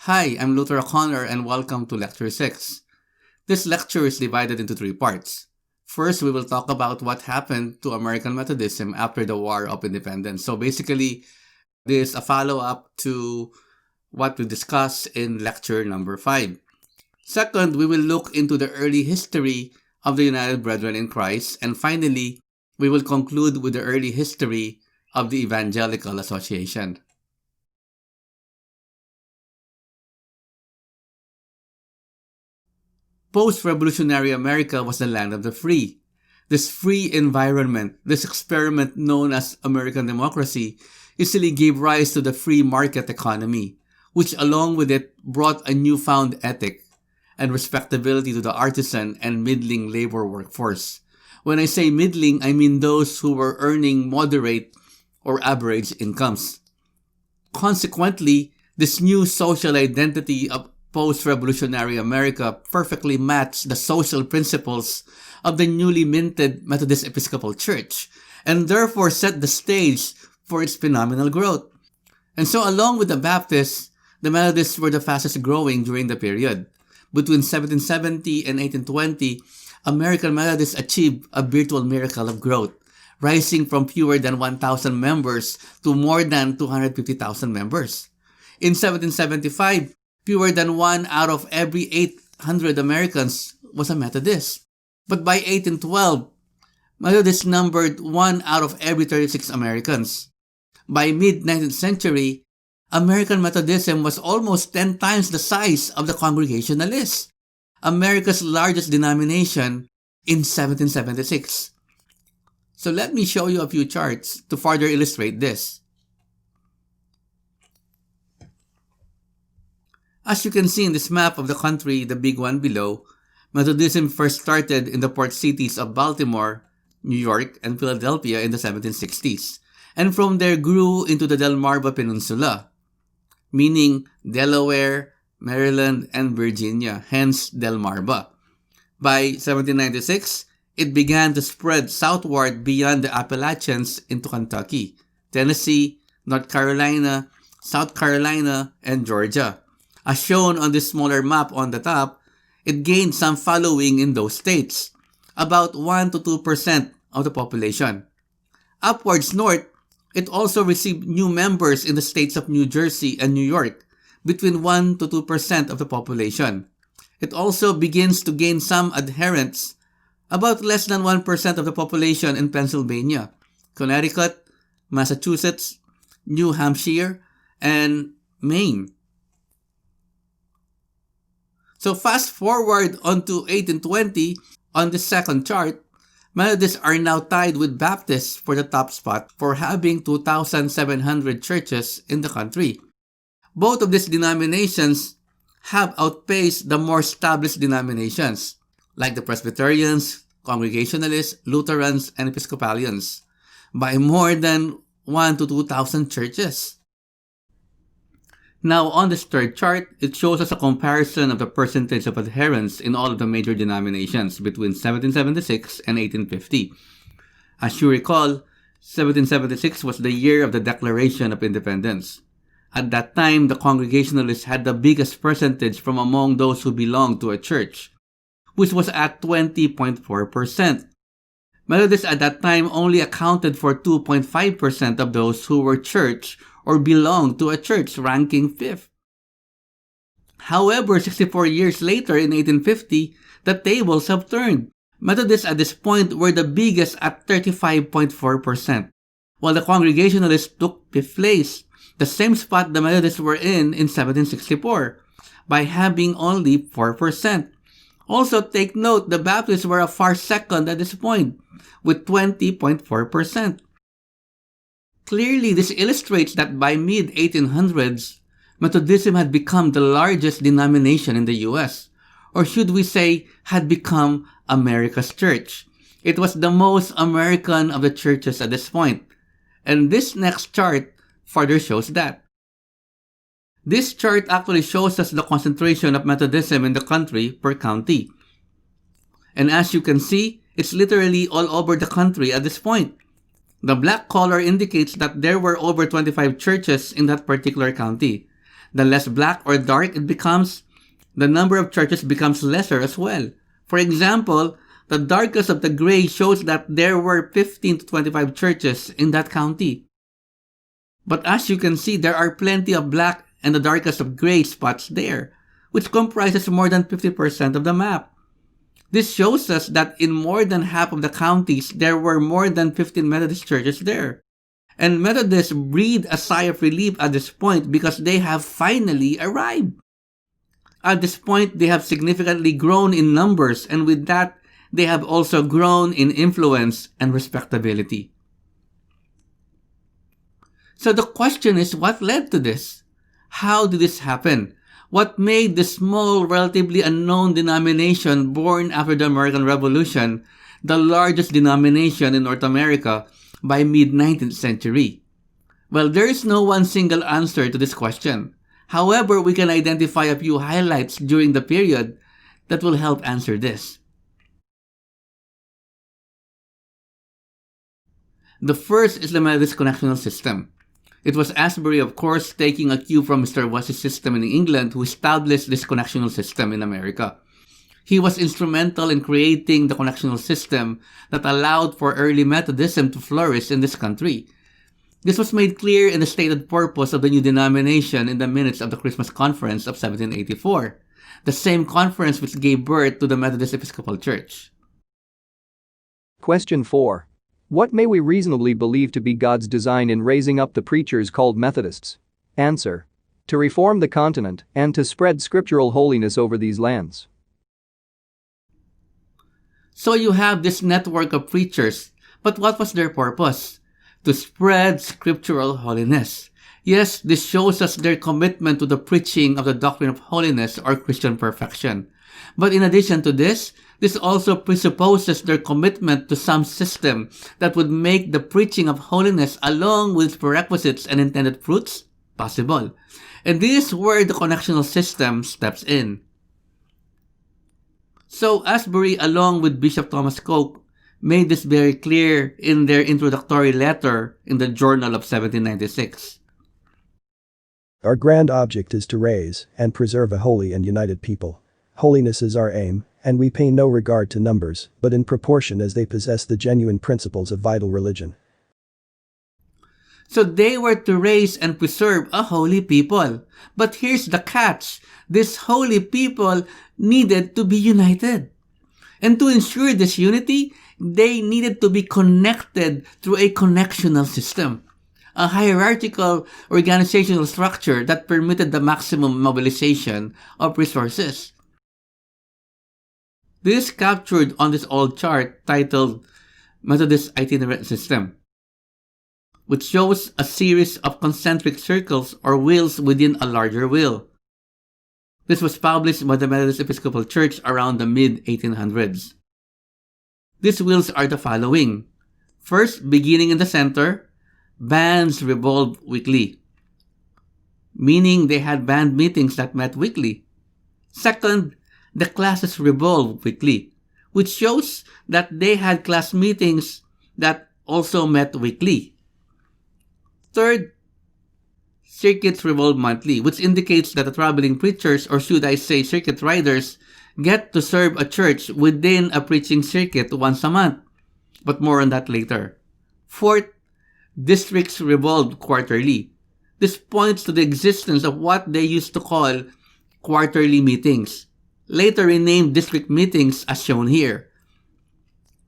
Hi, I'm Luther Oconer and welcome to Lecture 6. This lecture is divided into three parts. First, we will talk about what happened to American Methodism after the War of Independence. So basically, this is a follow-up to what we discussed in lecture number 5. Second, we will look into the early history of the United Brethren in Christ. And finally, we will conclude with the early history of the Evangelical Association. Post-revolutionary America was the land of the free. This free environment, this experiment known as American democracy, easily gave rise to the free market economy, which along with it brought a newfound ethic and respectability to the artisan and middling labor workforce. When I say middling, I mean those who were earning moderate or average incomes. Consequently, this new social identity of post-revolutionary America perfectly matched the social principles of the newly minted Methodist Episcopal Church, and therefore set the stage for its phenomenal growth. And so along with the Baptists, the Methodists were the fastest growing during the period. Between 1770 and 1820, American Methodists achieved a virtual miracle of growth, rising from fewer than 1,000 members to more than 250,000 members. In 1775, fewer than 1 out of every 800 Americans was a Methodist. But by 1812, Methodists numbered 1 out of every 36 Americans. By mid-19th century, American Methodism was almost 10 times the size of the Congregationalists, America's largest denomination in 1776. So let me show you a few charts to further illustrate this. As you can see in this map of the country, the big one below, Methodism first started in the port cities of Baltimore, New York, and Philadelphia in the 1760s, and from there grew into the Delmarva Peninsula, meaning Delaware, Maryland, and Virginia, hence Delmarva. By 1796, it began to spread southward beyond the Appalachians into Kentucky, Tennessee, North Carolina, South Carolina, and Georgia. As shown on this smaller map on the top, it gained some following in those states, about 1 to 2% of the population. Upwards north, it also received new members in the states of New Jersey and New York, between 1 to 2% of the population. It also begins to gain some adherents, about less than 1% of the population in Pennsylvania, Connecticut, Massachusetts, New Hampshire, and Maine. So fast forward onto 1820, on the second chart, Methodists are now tied with Baptists for the top spot for having 2,700 churches in the country. Both of these denominations have outpaced the more established denominations, like the Presbyterians, Congregationalists, Lutherans, and Episcopalians, by more than 1 to 2,000 churches. Now, on this third chart, it shows us a comparison of the percentage of adherents in all of the major denominations between 1776 and 1850. As you recall, 1776 was the year of the Declaration of Independence. At that time, the Congregationalists had the biggest percentage from among those who belonged to a church, which was at 20.4%. Methodists at that time only accounted for 2.5% of those who were church or belonged to a church, ranking 5th. However, 64 years later in 1850, the tables have turned. Methodists at this point were the biggest at 35.4%, while the Congregationalists took 5th place, the same spot the Methodists were in 1764, by having only 4%. Also, take note, the Baptists were a far second at this point, with 20.4%. Clearly, this illustrates that by mid-1800s, Methodism had become the largest denomination in the U.S., or should we say, had become America's church. It was the most American of the churches at this point, and this next chart further shows that. This chart actually shows us the concentration of Methodism in the country per county. And as you can see, it's literally all over the country at this point. The black color indicates that there were over 25 churches in that particular county. The less black or dark it becomes, the number of churches becomes lesser as well. For example, the darkest of the gray shows that there were 15 to 25 churches in that county. But as you can see, there are plenty of black and the darkest of gray spots there, which comprises more than 50% of the map. This shows us that in more than half of the counties, there were more than 15 Methodist churches there. And Methodists breathe a sigh of relief at this point because they have finally arrived. At this point, they have significantly grown in numbers, and with that, they have also grown in influence and respectability. So the question is, what led to this? How did this happen? What made this small, relatively unknown denomination born after the American Revolution the largest denomination in North America by mid-19th century? Well, there is no one single answer to this question. However, we can identify a few highlights during the period that will help answer this. The first is the Methodist Connectional system. It was Asbury, of course, taking a cue from Mr. Wesley's system in England, who established this connectional system in America. He was instrumental in creating the connectional system that allowed for early Methodism to flourish in this country. This was made clear in the stated purpose of the new denomination in the minutes of the Christmas Conference of 1784, the same conference which gave birth to the Methodist Episcopal Church. Question 4. What may we reasonably believe to be God's design in raising up the preachers called Methodists? Answer. To reform the continent and to spread scriptural holiness over these lands. So you have this network of preachers, but what was their purpose? To spread scriptural holiness. Yes, this shows us their commitment to the preaching of the doctrine of holiness or Christian perfection. But in addition to this also presupposes their commitment to some system that would make the preaching of holiness along with its prerequisites and intended fruits possible. And this is where the connectional system steps in. So Asbury, along with Bishop Thomas Coke, made this very clear in their introductory letter in the Journal of 1796. Our grand object is to raise and preserve a holy and united people. Holiness is our aim, and we pay no regard to numbers, but in proportion as they possess the genuine principles of vital religion. So they were to raise and preserve a holy people. But here's the catch. This holy people needed to be united. And to ensure this unity, they needed to be connected through a connectional system, a hierarchical organizational structure that permitted the maximum mobilization of resources. This is captured on this old chart titled Methodist Itinerant System, which shows a series of concentric circles or wheels within a larger wheel. This was published by the Methodist Episcopal Church around the mid-1800s. These wheels are the following. First, beginning in the center, bands revolved weekly, meaning they had band meetings that met weekly. Second, the classes revolved weekly, which shows that they had class meetings that also met weekly. Third, circuits revolve monthly, which indicates that the traveling preachers, or should I say circuit riders, get to serve a church within a preaching circuit once a month. But more on that later. Fourth, districts revolved quarterly. This points to the existence of what they used to call quarterly meetings, later renamed district meetings as shown here.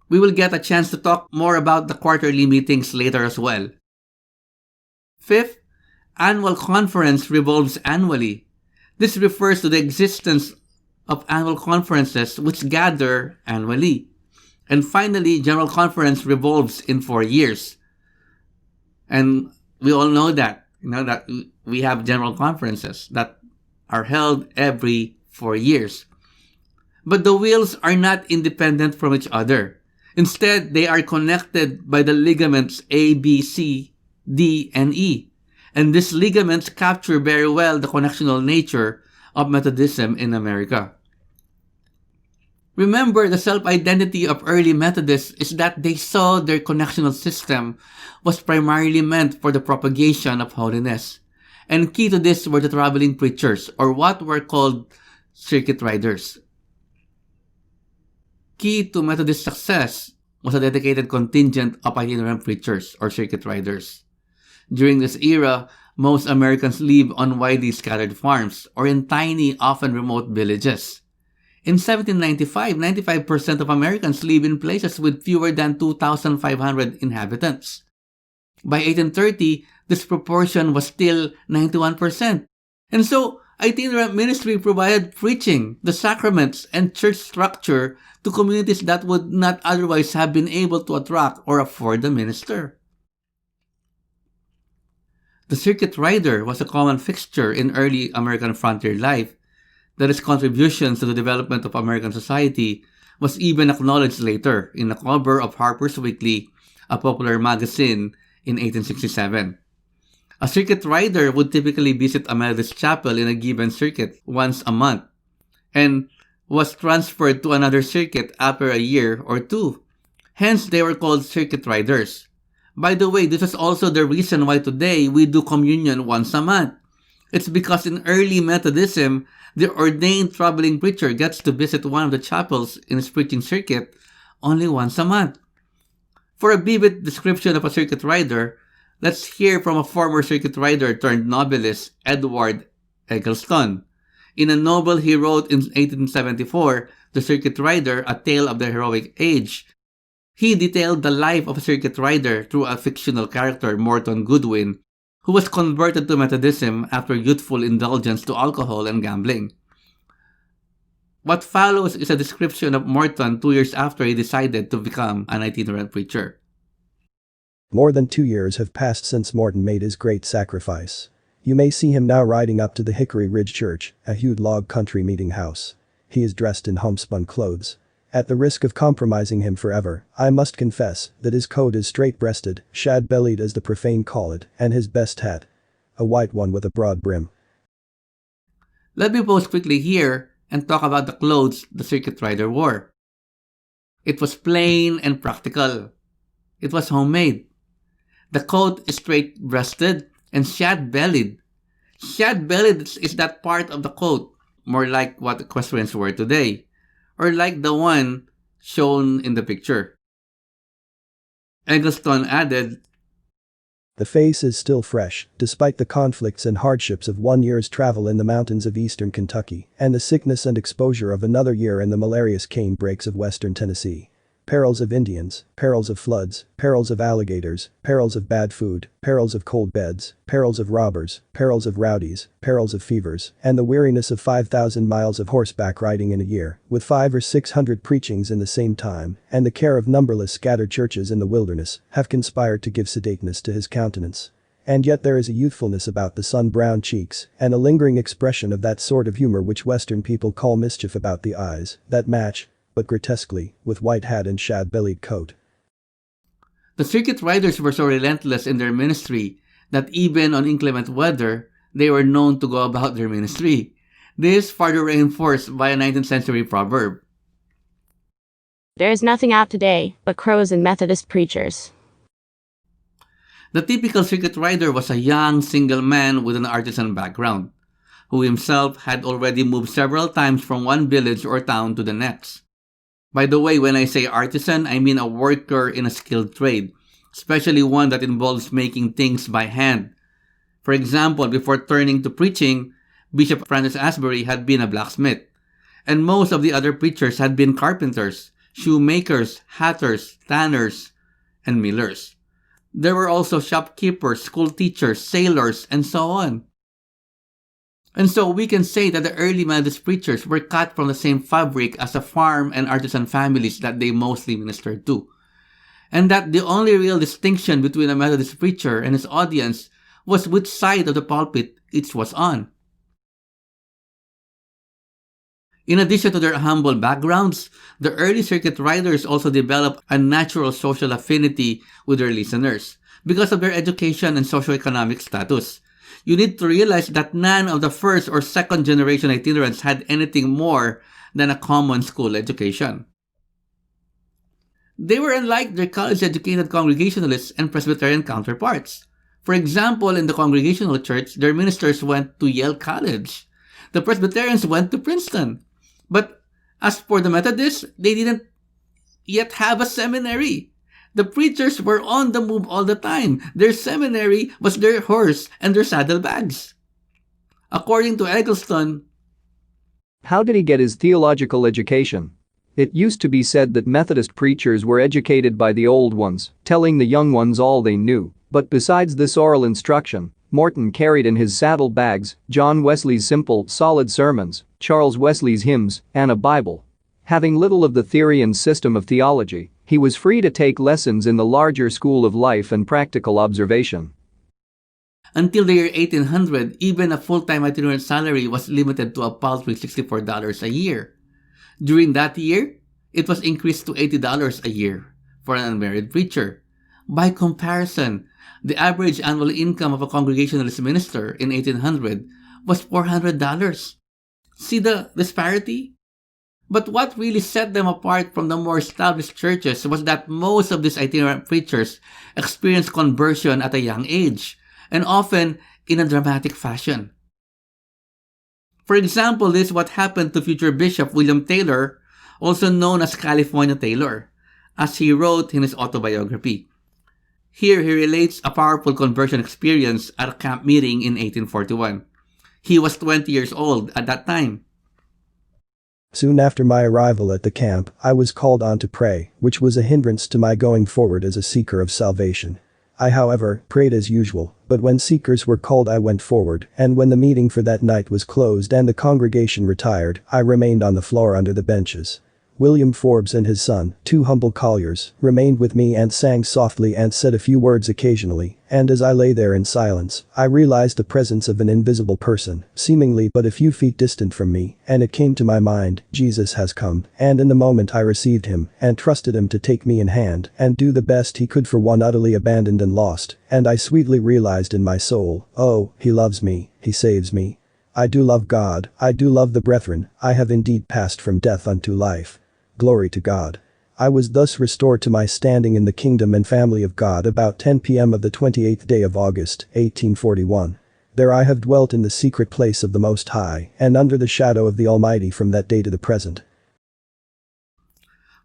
We will get a chance to talk more about the quarterly meetings later as well. Fifth, annual conference revolves annually. This refers to the existence of annual conferences which gather annually. And finally, General Conference revolves in 4 years. And we all know that, that we have General Conferences that are held every 4 years. But the wheels are not independent from each other. Instead, they are connected by the ligaments A, B, C, D, and E. And these ligaments capture very well the connectional nature of Methodism in America. Remember, the self-identity of early Methodists is that they saw their connectional system was primarily meant for the propagation of holiness. And key to this were the traveling preachers, or what were called circuit riders. Key to Methodist success was a dedicated contingent of itinerant preachers, or circuit riders. During this era, most Americans lived on widely scattered farms or in tiny, often remote villages. In 1795, 95% of Americans lived in places with fewer than 2,500 inhabitants. By 1830, this proportion was still 91%. And so, itinerant ministry provided preaching, the sacraments, and church structure to communities that would not otherwise have been able to attract or afford a minister. The circuit rider was a common fixture in early American frontier life, that its contributions to the development of American society was even acknowledged later in the cover of Harper's Weekly, a popular magazine, in 1867. A circuit rider would typically visit a Methodist chapel in a given circuit once a month, and was transferred to another circuit after a year or two. Hence, they were called circuit riders. By the way, this is also the reason why today we do communion once a month. It's because in early Methodism, the ordained traveling preacher gets to visit one of the chapels in his preaching circuit only once a month. For a vivid description of a circuit rider, let's hear from a former circuit rider turned novelist, Edward Eggleston. In a novel he wrote in 1874, The Circuit Rider, A Tale of the Heroic Age, he detailed the life of a circuit rider through a fictional character, Morton Goodwin, who was converted to Methodism after youthful indulgence to alcohol and gambling. What follows is a description of Morton 2 years after he decided to become an itinerant preacher. More than 2 years have passed since Morton made his great sacrifice. You may see him now riding up to the Hickory Ridge Church, a huge log country meeting house. He is dressed in homespun clothes. At the risk of compromising him forever, I must confess that his coat is straight-breasted, shad-bellied as the profane call it, and his best hat, a white one with a broad brim. Let me pause quickly here and talk about the clothes the circuit rider wore. It was plain and practical. It was homemade. The coat is straight-breasted and shad-bellied. Shad-bellied is that part of the coat, more like what equestrians wear today, or like the one shown in the picture. Eggleston added, The face is still fresh, despite the conflicts and hardships of 1 year's travel in the mountains of eastern Kentucky, and the sickness and exposure of another year in the malarious cane brakes of western Tennessee. Perils of Indians, perils of floods, perils of alligators, perils of bad food, perils of cold beds, perils of robbers, perils of rowdies, perils of fevers, and the weariness of 5,000 miles of horseback riding in a year, with 500 or 600 preachings in the same time, and the care of numberless scattered churches in the wilderness, have conspired to give sedateness to his countenance. And yet there is a youthfulness about the sun-browned cheeks, and a lingering expression of that sort of humor which Western people call mischief about the eyes, that match, but grotesquely, with white hat and shad-bellied coat. The circuit riders were so relentless in their ministry that even on inclement weather, they were known to go about their ministry. This further reinforced by a 19th century proverb. There is nothing out today but crows and Methodist preachers. The typical circuit rider was a young single man with an artisan background, who himself had already moved several times from one village or town to the next. By the way, when I say artisan, I mean a worker in a skilled trade, especially one that involves making things by hand. For example, before turning to preaching, Bishop Francis Asbury had been a blacksmith, and most of the other preachers had been carpenters, shoemakers, hatters, tanners, and millers. There were also shopkeepers, school teachers, sailors, and so on. And so we can say that the early Methodist preachers were cut from the same fabric as the farm and artisan families that they mostly ministered to. And that the only real distinction between a Methodist preacher and his audience was which side of the pulpit each was on. In addition to their humble backgrounds, the early circuit riders also developed a natural social affinity with their listeners because of their education and socioeconomic status. You need to realize that none of the first or second generation itinerants had anything more than a common school education. They were unlike their college-educated Congregationalists and Presbyterian counterparts. For example, in the Congregational Church, their ministers went to Yale College. The Presbyterians went to Princeton. But as for the Methodists, they didn't yet have a seminary. The preachers were on the move all the time. Their seminary was their horse and their saddlebags. According to Eggleston, How did he get his theological education? It used to be said that Methodist preachers were educated by the old ones, telling the young ones all they knew. But besides this oral instruction, Morton carried in his saddlebags John Wesley's simple, solid sermons, Charles Wesley's hymns, and a Bible. Having little of the theory and system of theology, he was free to take lessons in the larger school of life and practical observation. until the year 1800, even a full-time itinerant salary was limited to a paltry $64 a year. During that year, it was increased to $80 a year for an unmarried preacher. By comparison, the average annual income of a Congregationalist minister in 1800 was $400. See the disparity? But what really set them apart from the more established churches was that most of these itinerant preachers experienced conversion at a young age, and often in a dramatic fashion. For example, this is what happened to future Bishop William Taylor, also known as California Taylor, as he wrote in his autobiography. Here he relates a powerful conversion experience at a camp meeting in 1841. He was 20 years old at that time. Soon after my arrival at the camp, I was called on to pray, which was a hindrance to my going forward as a seeker of salvation. I, however, prayed as usual, but when seekers were called I went forward, and when the meeting for that night was closed and the congregation retired, I remained on the floor under the benches. William Forbes and his son, two humble colliers, remained with me and sang softly and said a few words occasionally, and as I lay there in silence, I realized the presence of an invisible person, seemingly but a few feet distant from me, and it came to my mind, Jesus has come, and in the moment I received him, and trusted him to take me in hand, and do the best he could for one utterly abandoned and lost, and I sweetly realized in my soul, oh, he loves me, he saves me. I do love God, I do love the brethren, I have indeed passed from death unto life. Glory to God. I was thus restored to my standing in the kingdom and family of God about 10 p.m. of the 28th day of August, 1841. There I have dwelt in the secret place of the Most High, and under the shadow of the Almighty from that day to the present.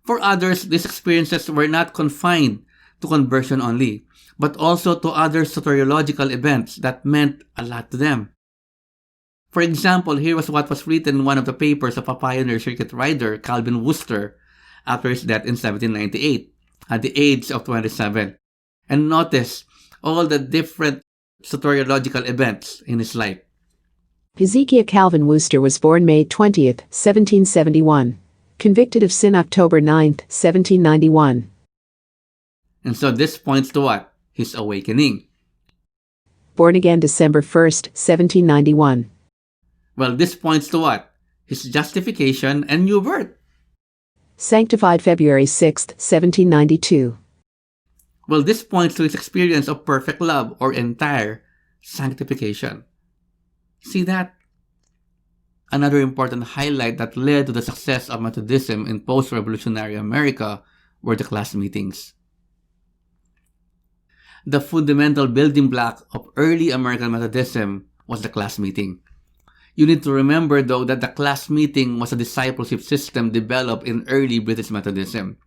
For others, these experiences were not confined to conversion only, but also to other soteriological events that meant a lot to them. For example, here was what was written in one of the papers of a pioneer circuit rider, Calvin Worcester, after his death in 1798, at the age of 27. And notice all the different soteriological events in his life. Hezekiah Calvin Worcester was born May 20, 1771. Convicted of sin October 9, 1791. And so this points to what? His awakening. Born again December 1, 1791. Well, this points to what? His justification and new birth. Sanctified February 6, 1792. Well, this points to his experience of perfect love or entire sanctification. See that? Another important highlight that led to the success of Methodism in post-revolutionary America were the class meetings. The fundamental building block of early American Methodism was the class meeting. You need to remember, though, that the class meeting was a discipleship system developed in early British Methodism.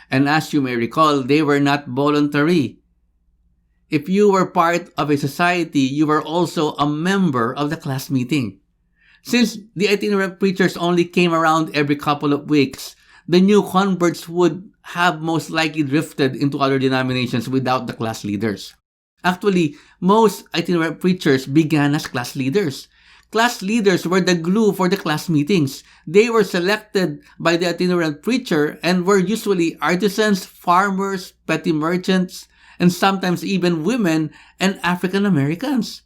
And as you may recall, they were not voluntary. If you were part of a society, you were also a member of the class meeting. Since the itinerant preachers only came around every couple of weeks, the new converts would have most likely drifted into other denominations without the class leaders. Actually, most itinerant preachers began as class leaders. Class leaders were the glue for the class meetings. They were selected by the itinerant preacher and were usually artisans, farmers, petty merchants, and sometimes even women and African Americans.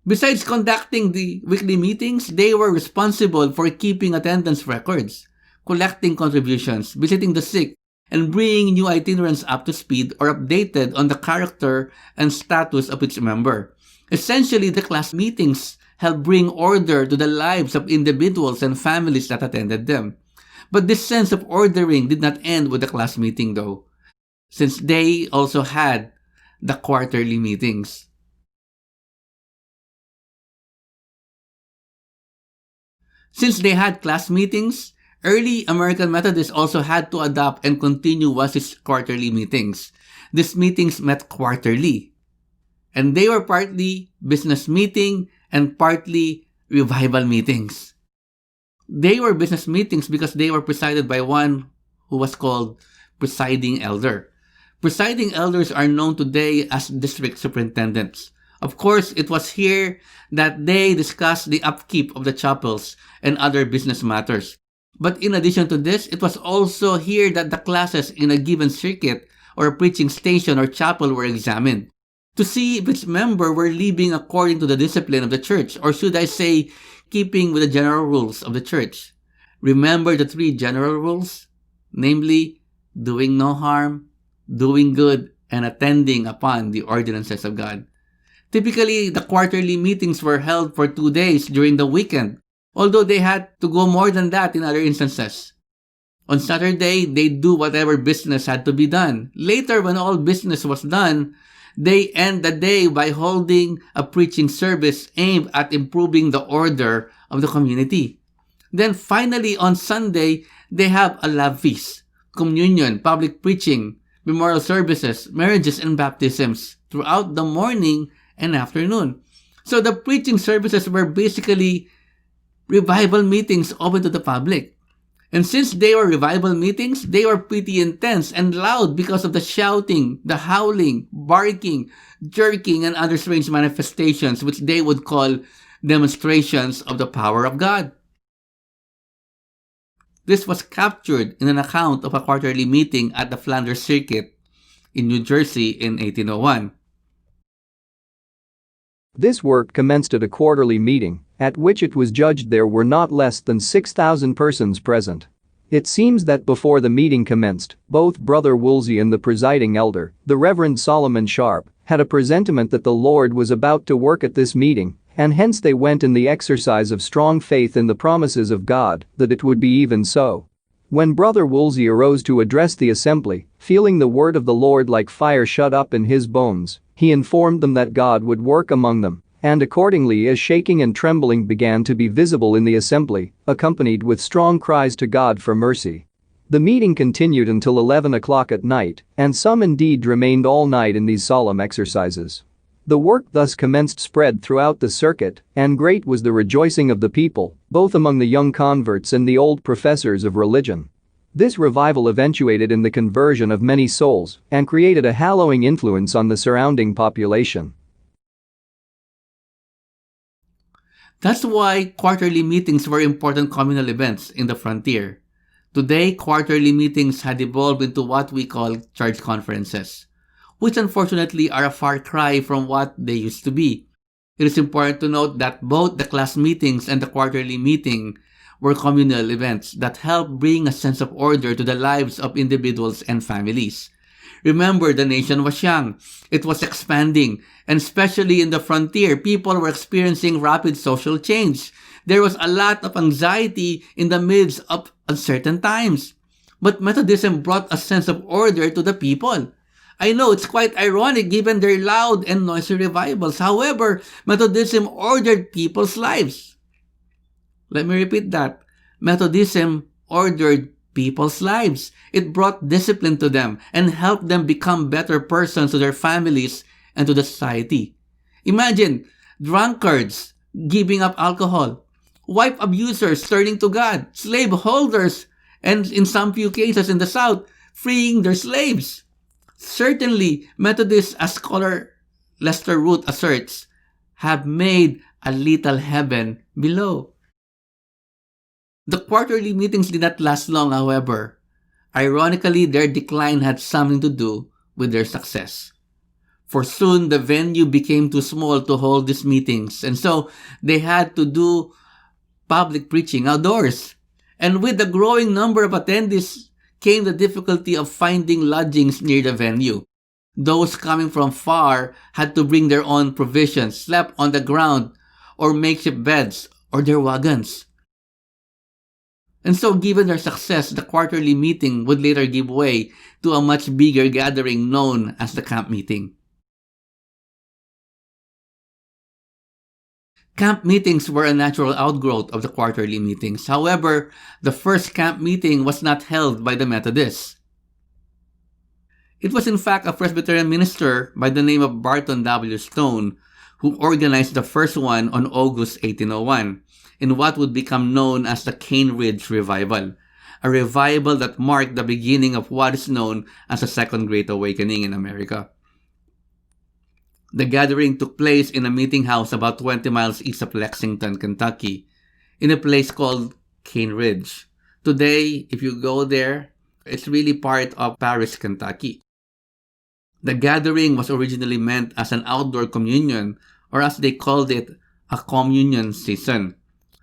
Besides conducting the weekly meetings, they were responsible for keeping attendance records, collecting contributions, visiting the sick, and bringing new itinerants up to speed or updated on the character and status of each member. Essentially, the class meetings helped bring order to the lives of individuals and families that attended them. But this sense of ordering did not end with the class meeting, though, since they also had the quarterly meetings. Since they had class meetings, early American Methodists also had to adapt and continue with its quarterly meetings. These meetings met quarterly, and they were partly business meeting and partly revival meetings. They were business meetings because they were presided by one who was called presiding elder. Presiding elders are known today as district superintendents. Of course, it was here that they discussed the upkeep of the chapels and other business matters. But in addition to this, it was also here that the classes in a given circuit or a preaching station or chapel were examined to see if its members were living according to the discipline of the church, or should I say, keeping with the general rules of the church. Remember the 3 general rules? Namely, doing no harm, doing good, and attending upon the ordinances of God. Typically, the quarterly meetings were held for 2 days during the weekend, although they had to go more than that in other instances. On Saturday, they do whatever business had to be done. Later, when all business was done, they end the day by holding a preaching service aimed at improving the order of the community. Then finally, on Sunday, they have a love feast, communion, public preaching, memorial services, marriages, and baptisms throughout the morning and afternoon. So the preaching services were basically revival meetings open to the public. And since they were revival meetings, they were pretty intense and loud because of the shouting, the howling, barking, jerking, and other strange manifestations which they would call demonstrations of the power of God. This was captured in an account of a quarterly meeting at the Flanders Circuit in New Jersey in 1801. This work commenced at a quarterly meeting, at which it was judged there were not less than 6,000 persons present. It seems that before the meeting commenced, both Brother Woolsey and the presiding elder, the Reverend Solomon Sharp, had a presentiment that the Lord was about to work at this meeting, and hence they went in the exercise of strong faith in the promises of God that it would be even so. When Brother Woolsey arose to address the assembly, feeling the word of the Lord like fire shut up in his bones, he informed them that God would work among them, and accordingly a shaking and trembling began to be visible in the assembly, accompanied with strong cries to God for mercy. The meeting continued until 11 o'clock at night, and some indeed remained all night in these solemn exercises. The work thus commenced spread throughout the circuit, and great was the rejoicing of the people, both among the young converts and the old professors of religion. This revival eventuated in the conversion of many souls and created a hallowing influence on the surrounding population. That's why quarterly meetings were important communal events in the frontier. Today, quarterly meetings had evolved into what we call church conferences, which unfortunately are a far cry from what they used to be. It is important to note that both the class meetings and the quarterly meeting were communal events that helped bring a sense of order to the lives of individuals and families. Remember, the nation was young, it was expanding, and especially in the frontier, people were experiencing rapid social change. There was a lot of anxiety in the midst of uncertain times. But Methodism brought a sense of order to the people. I know it's quite ironic given their loud and noisy revivals. However, Methodism ordered people's lives. Let me repeat that. Methodism ordered people's lives. It brought discipline to them and helped them become better persons to their families and to the society. Imagine drunkards giving up alcohol, wife abusers turning to God, slave holders, and in some few cases in the South, freeing their slaves. Certainly, Methodists, as scholar Lester Root asserts, have made a little heaven below. The quarterly meetings did not last long, however. Ironically, their decline had something to do with their success. For soon, the venue became too small to hold these meetings, and so they had to do public preaching outdoors. And with the growing number of attendees came the difficulty of finding lodgings near the venue. Those coming from far had to bring their own provisions, slept on the ground, or makeshift beds, or their wagons. And so given their success, the quarterly meeting would later give way to a much bigger gathering known as the camp meeting. Camp meetings were a natural outgrowth of the quarterly meetings. However, the first camp meeting was not held by the Methodists. It was in fact a Presbyterian minister by the name of Barton W. Stone who organized the first one on August 1801 in what would become known as the Cane Ridge Revival, a revival that marked the beginning of what is known as the Second Great Awakening in America. The gathering took place in a meeting house about 20 miles east of Lexington, Kentucky, in a place called Cane Ridge. Today, if you go there, it's really part of Paris, Kentucky. The gathering was originally meant as an outdoor communion, or as they called it, a communion season,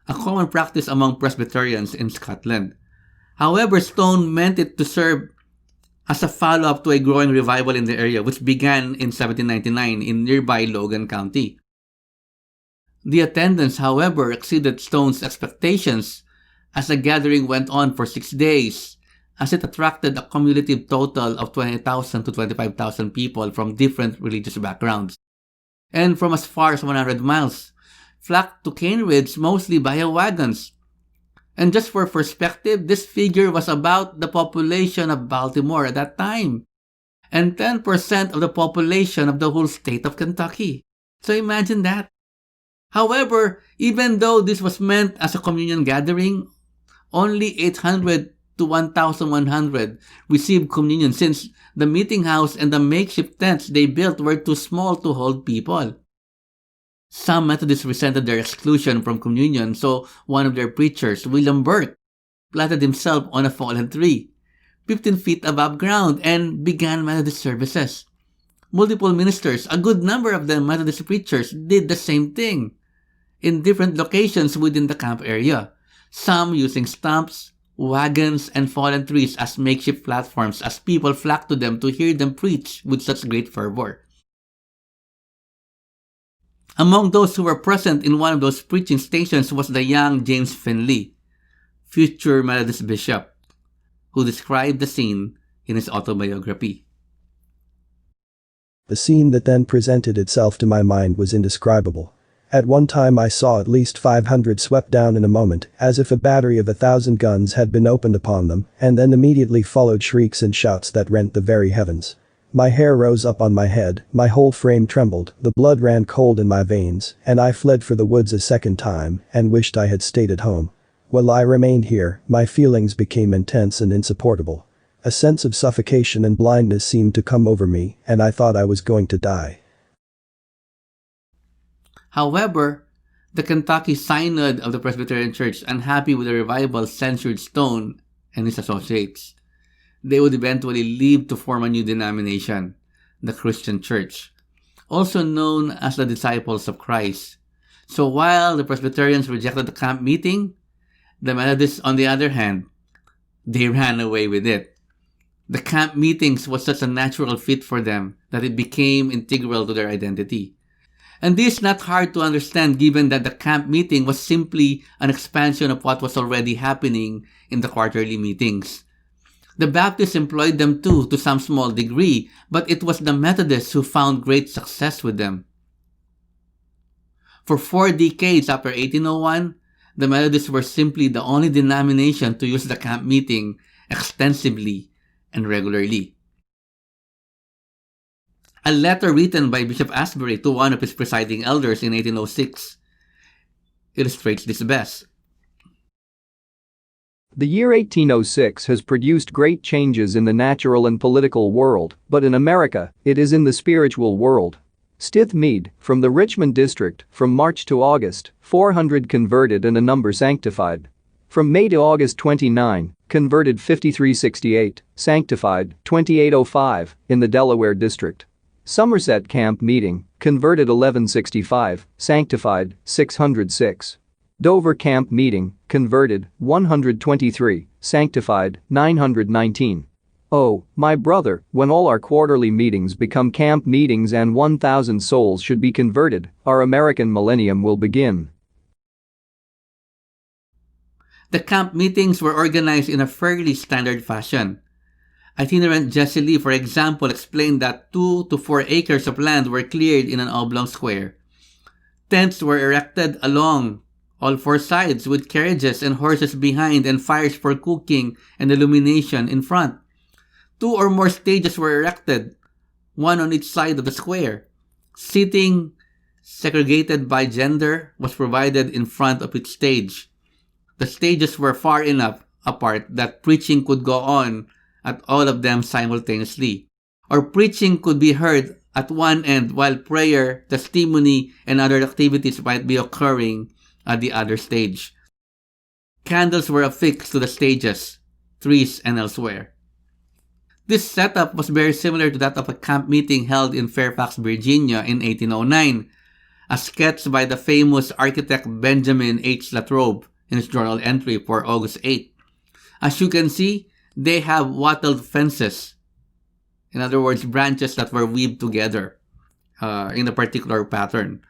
a common practice among Presbyterians in Scotland. However, Stone meant it to serve as a follow-up to a growing revival in the area, which began in 1799 in nearby Logan County. The attendance, however, exceeded Stone's expectations as the gathering went on for 6 days, as it attracted a cumulative total of 20,000 to 25,000 people from different religious backgrounds, and from as far as 100 miles, flocked to Cane Ridge mostly via wagons. And just for perspective, this figure was about the population of Baltimore at that time, and 10% of the population of the whole state of Kentucky. So imagine that. However, even though this was meant as a communion gathering, only 800 to 1,100 received communion since the meeting house and the makeshift tents they built were too small to hold people. Some Methodists resented their exclusion from communion, so one of their preachers, William Burke, planted himself on a fallen tree, 15 feet above ground, and began Methodist services. Multiple ministers, a good number of them Methodist preachers, did the same thing in different locations within the camp area, some using stumps, wagons, and fallen trees as makeshift platforms as people flocked to them to hear them preach with such great fervor. Among those who were present in one of those preaching stations was the young James Finley, future Methodist bishop, who described the scene in his autobiography. The scene that then presented itself to my mind was indescribable. At one time I saw at least 500 swept down in a moment, as if a battery of 1,000 guns had been opened upon them, and then immediately followed shrieks and shouts that rent the very heavens. My hair rose up on my head, my whole frame trembled, the blood ran cold in my veins, and I fled for the woods a second time, and wished I had stayed at home. While I remained here, my feelings became intense and insupportable. A sense of suffocation and blindness seemed to come over me, and I thought I was going to die. However, the Kentucky Synod of the Presbyterian Church, unhappy with the revival, censured Stone and his associates. They would eventually leave to form a new denomination, the Christian Church, also known as the Disciples of Christ. So while the Presbyterians rejected the camp meeting, the Methodists, on the other hand, they ran away with it. The camp meetings was such a natural fit for them that it became integral to their identity. And this is not hard to understand given that the camp meeting was simply an expansion of what was already happening in the quarterly meetings. The Baptists employed them too to some small degree, but it was the Methodists who found great success with them. For 4 decades after 1801, the Methodists were simply the only denomination to use the camp meeting extensively and regularly. A letter written by Bishop Asbury to one of his presiding elders in 1806 illustrates this best. The year 1806 has produced great changes in the natural and political world, but in America, it is in the spiritual world. Stith Mead, from the Richmond district, from March to August, 400 converted and a number sanctified. From May to August 29, converted 5368, sanctified 2805 in the Delaware district. Somerset camp meeting, converted 1165, sanctified 606. Dover camp meeting, converted 123, sanctified 919. Oh, my brother, when all our quarterly meetings become camp meetings and 1,000 souls should be converted, our American millennium will begin. The camp meetings were organized in a fairly standard fashion. Itinerant Jesse Lee, for example, explained that 2 to 4 acres of land were cleared in an oblong square. Tents were erected along all four sides with carriages and horses behind and fires for cooking and illumination in front. 2 or more stages were erected, one on each side of the square. Seating, segregated by gender, was provided in front of each stage. The stages were far enough apart that preaching could go on at all of them simultaneously, or preaching could be heard at one end while prayer, testimony, and other activities might be occurring at the other stage. Candles were affixed to the stages, trees, and elsewhere. This setup was very similar to that of a camp meeting held in Fairfax, Virginia in 1809, as sketched by the famous architect Benjamin H. Latrobe in his journal entry for August 8. As you can see, they have wattled fences. In other words, branches that were weaved together in a particular pattern,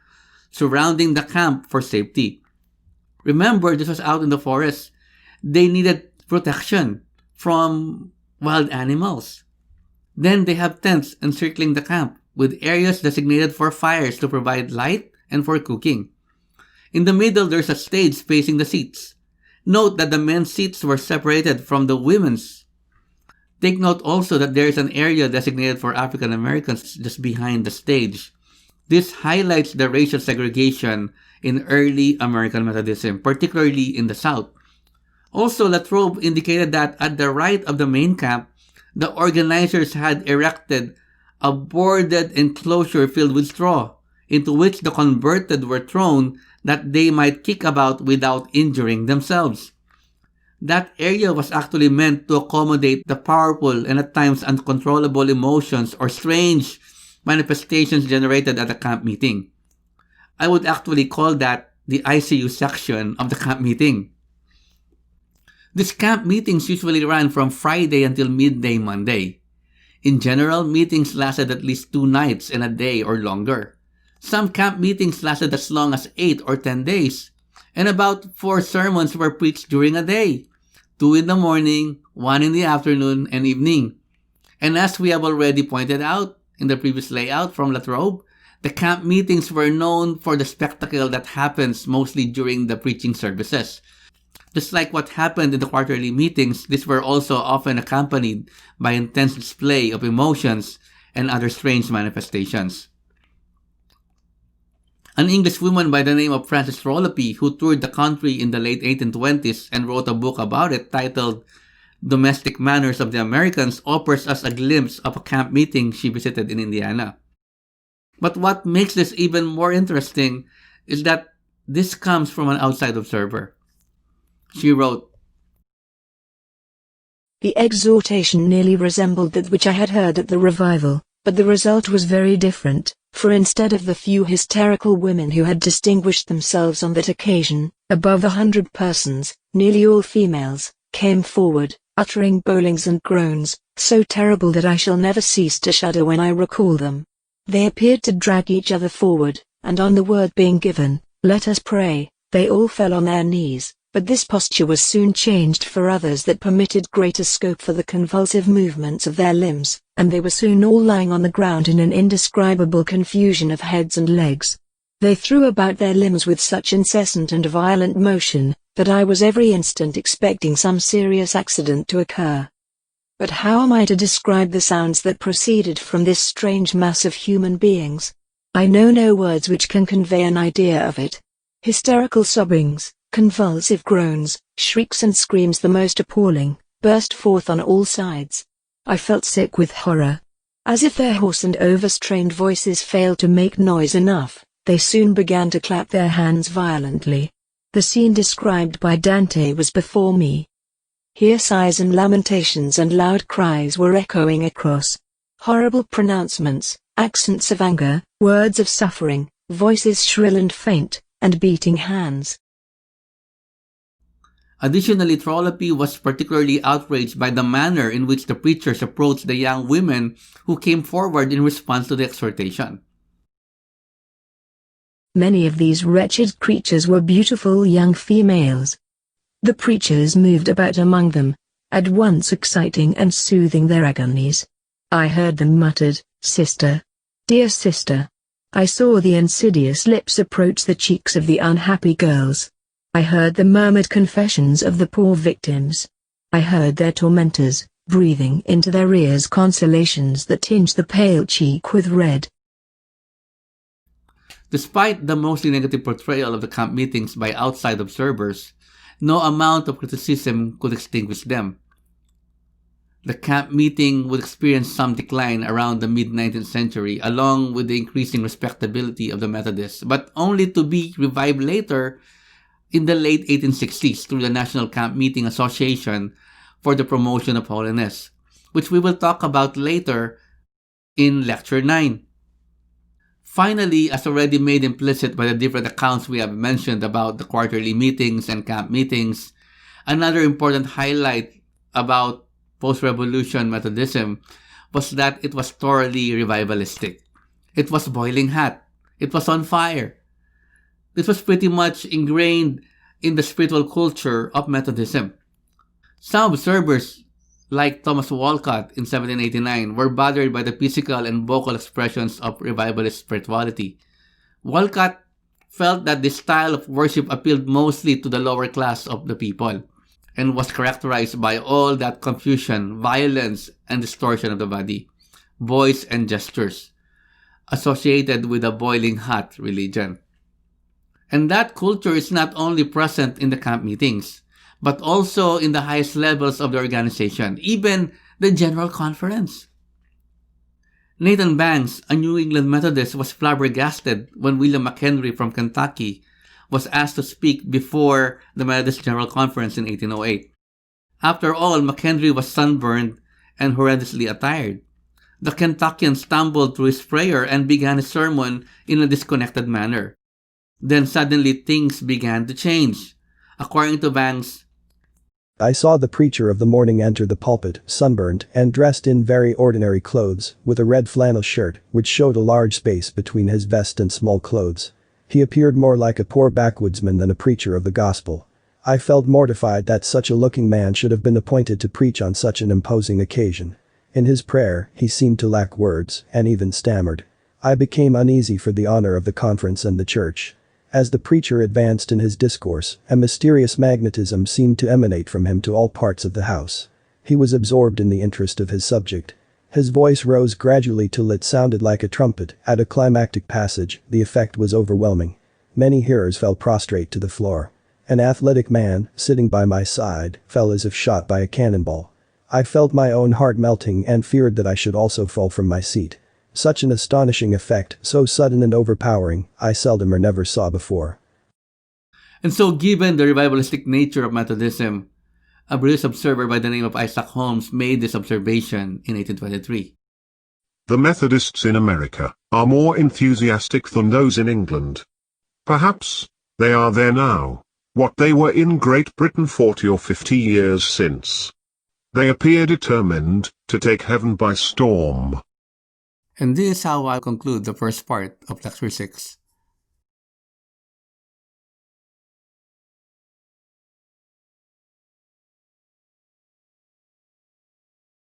surrounding the camp for safety. Remember, this was out in the forest. They needed protection from wild animals. Then they have tents encircling the camp, with areas designated for fires to provide light and for cooking. In the middle, there's a stage facing the seats. Note that the men's seats were separated from the women's. Take note also that there is an area designated for African Americans just behind the stage. This highlights the racial segregation in early American Methodism, particularly in the South. Also, Latrobe indicated that at the right of the main camp, the organizers had erected a boarded enclosure filled with straw, into which the converted were thrown that they might kick about without injuring themselves. That area was actually meant to accommodate the powerful and at times uncontrollable emotions or strange manifestations generated at a camp meeting. I would actually call that the ICU section of the camp meeting. These camp meetings usually ran from Friday until midday Monday. In general, meetings lasted at least 2 nights and a day or longer. Some camp meetings lasted as long as 8 or 10 days, and about 4 sermons were preached during a day, 2 in the morning, 1 in the afternoon and evening. And as we have already pointed out in the previous layout from Latrobe, the camp meetings were known for the spectacle that happens mostly during the preaching services. Just like what happened in the quarterly meetings, these were also often accompanied by intense display of emotions and other strange manifestations. An English woman by the name of Frances Trollope, who toured the country in the late 1820s and wrote a book about it titled Domestic Manners of the Americans, offers us a glimpse of a camp meeting she visited in Indiana. But what makes this even more interesting is that this comes from an outside observer. She wrote, "The exhortation nearly resembled that which I had heard at the revival, but the result was very different, for instead of the few hysterical women who had distinguished themselves on that occasion, above 100 persons, nearly all females, came forward, uttering bowlings and groans, so terrible that I shall never cease to shudder when I recall them. They appeared to drag each other forward, and on the word being given, 'Let us pray,' they all fell on their knees. But this posture was soon changed for others that permitted greater scope for the convulsive movements of their limbs, and they were soon all lying on the ground in an indescribable confusion of heads and legs. They threw about their limbs with such incessant and violent motion, that I was every instant expecting some serious accident to occur. But how am I to describe the sounds that proceeded from this strange mass of human beings? I know no words which can convey an idea of it. Hysterical sobbings, convulsive groans, shrieks and screams the most appalling, burst forth on all sides. I felt sick with horror. As if their hoarse and overstrained voices failed to make noise enough, they soon began to clap their hands violently. The scene described by Dante was before me. Here sighs and lamentations and loud cries were echoing across. Horrible pronouncements, accents of anger, words of suffering, voices shrill and faint, and beating hands. Additionally, Trollope was particularly outraged by the manner in which the preachers approached the young women who came forward in response to the exhortation. Many of these wretched creatures were beautiful young females. The preachers moved about among them, at once exciting and soothing their agonies. I heard them muttered, "Sister, dear sister, I saw the insidious lips approach the cheeks of the unhappy girls. I heard the murmured confessions of the poor victims. I heard their tormentors, breathing into their ears consolations that tinged the pale cheek with red. Despite the mostly negative portrayal of the camp meetings by outside observers, no amount of criticism could extinguish them. The camp meeting would experience some decline around the mid-19th century along with the increasing respectability of the Methodists, but only to be revived later in the late 1860s through the National Camp Meeting Association for the Promotion of Holiness, which we will talk about later in Lecture 9. Finally, as already made implicit by the different accounts we have mentioned about the quarterly meetings and camp meetings, another important highlight about post-revolution Methodism was that it was thoroughly revivalistic. It was boiling hot. It was on fire. This was pretty much ingrained in the spiritual culture of Methodism. Some observers, like Thomas Walcott in 1789, were bothered by the physical and vocal expressions of revivalist spirituality. Walcott felt that this style of worship appealed mostly to the lower class of the people and was characterized by all that confusion, violence, and distortion of the body, voice, and gestures associated with a boiling hot religion. And that culture is not only present in the camp meetings, but also in the highest levels of the organization, even the General Conference. Nathan Banks, a New England Methodist, was flabbergasted when William McHenry from Kentucky was asked to speak before the Methodist General Conference in 1808. After all, McHenry was sunburned and horrendously attired. The Kentuckian stumbled through his prayer and began his sermon in a disconnected manner. Then suddenly things began to change. According to Banks, I saw the preacher of the morning enter the pulpit, sunburned and dressed in very ordinary clothes, with a red flannel shirt, which showed a large space between his vest and small clothes. He appeared more like a poor backwoodsman than a preacher of the gospel. I felt mortified that such a looking man should have been appointed to preach on such an imposing occasion. In his prayer, he seemed to lack words, and even stammered. I became uneasy for the honor of the conference and the church. As the preacher advanced in his discourse, a mysterious magnetism seemed to emanate from him to all parts of the house. He was absorbed in the interest of his subject. His voice rose gradually till it sounded like a trumpet. At a climactic passage, the effect was overwhelming. Many hearers fell prostrate to the floor. An athletic man, sitting by my side, fell as if shot by a cannonball. I felt my own heart melting and feared that I should also fall from my seat. Such an astonishing effect, so sudden and overpowering, I seldom or never saw before. And so given the revivalistic nature of Methodism, a British observer by the name of Isaac Holmes made this observation in 1823. The Methodists in America are more enthusiastic than those in England. Perhaps they are there now, what they were in Great Britain 40 or 50 years since. They appear determined to take heaven by storm. And this is how I'll conclude the first part of Lecture 6.